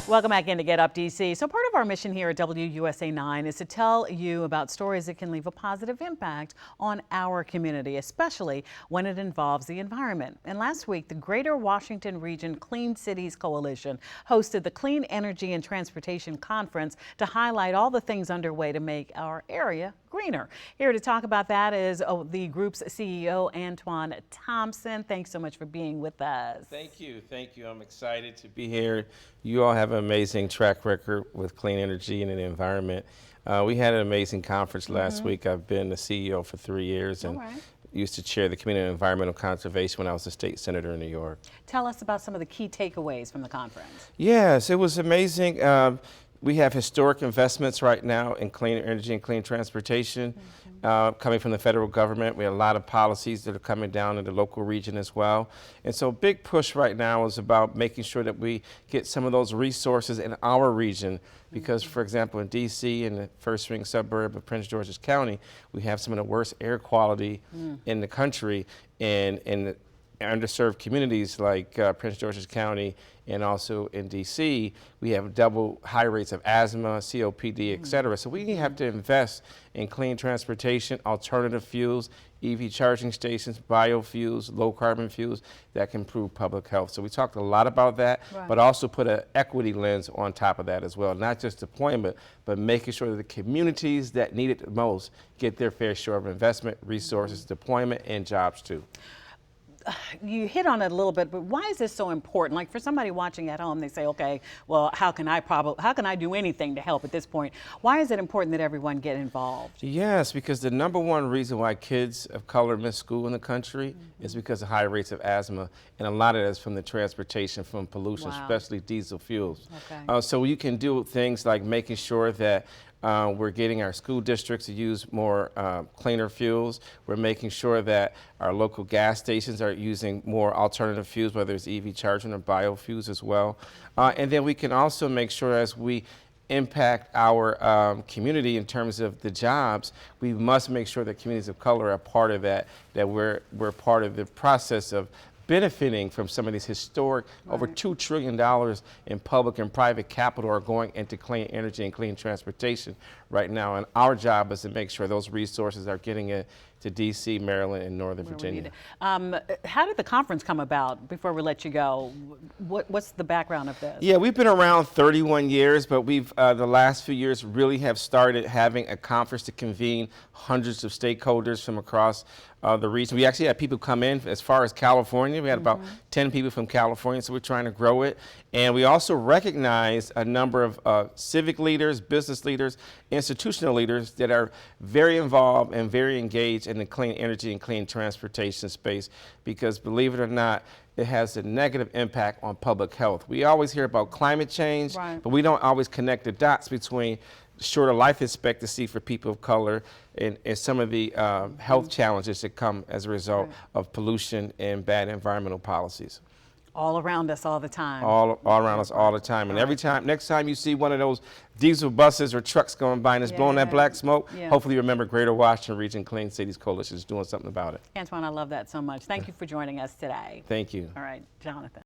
Welcome back in to Get Up DC. So part of our mission here at WUSA 9 is to tell you about stories that can leave a positive impact on our community, especially when it involves the environment. And last week, the Greater Washington Region Clean Cities Coalition hosted the Clean Energy and Transportation Conference to highlight all the things underway to make our area greener. Here to talk about that is the group's CEO, Antoine Thompson. Thanks so much for being with us. Thank you. Thank you. I'm excited to be here. You all have an amazing track record with clean energy and the environment. We had an amazing conference last week. I've been the CEO for 3 years and used to chair the Committee on Environmental Conservation when I was a state senator in New York. Tell us about some of the key takeaways from the conference. Yes, it was amazing. We have historic investments right now in clean energy and clean transportation coming from the federal government. We have a lot of policies that are coming down in the local region as well. And so a big push right now is about making sure that we get some of those resources in our region because, for example, in DC, in the first ring suburb of Prince George's County, we have some of the worst air quality in the country, and in underserved communities like Prince George's County and also in DC, we have double high rates of asthma, COPD, et cetera. So we have to invest in clean transportation, alternative fuels, EV charging stations, biofuels, low carbon fuels that can improve public health. So we talked a lot about that, but also put an equity lens on top of that as well. Not just deployment, but making sure that the communities that need it the most get their fair share of investment, resources, deployment, and jobs too. You hit on it a little bit, but why is this so important? Like for somebody watching at home, they say, okay, well, how can I do anything to help at this point? Why is it important that everyone get involved? Yes, because the number one reason why kids of color miss school in the country is because of high rates of asthma. And a lot of that is from the transportation, from pollution, especially diesel fuels. So you can do things like making sure that we're getting our school districts to use more cleaner fuels. We're making sure that our local gas stations are using more alternative fuels, whether it's EV charging or biofuels as well. And then we can also make sure as we impact our community in terms of the jobs, we must make sure that communities of color are part of that, that we're part of the process of benefiting from some of these historic, over $2 trillion in public and private capital are going into clean energy and clean transportation right now. And our job is to make sure those resources are getting it to DC, Maryland, and Northern Virginia. How did the conference come about before we let you go? What's the background of this? Yeah, we've been around 31 years, but we've the last few years really have started having a conference to convene hundreds of stakeholders from across the region. We actually had people come in as far as California. We had about 10 people from California, so we're trying to grow it. And we also recognize a number of civic leaders, business leaders, institutional leaders that are very involved and very engaged in the clean energy and clean transportation space, because believe it or not, it has a negative impact on public health. We always hear about climate change, but we don't always connect the dots between shorter life expectancy for people of color and some of the health challenges that come as a result of pollution and bad environmental policies. All around us all the time. All around us all the time. And every time, next time you see one of those diesel buses or trucks going by and it's blowing that black smoke, hopefully remember Greater Washington Region Clean Cities Coalition is doing something about it. Antoine, I love that so much. Thank you for joining us today. Thank you. All right, Jonathan.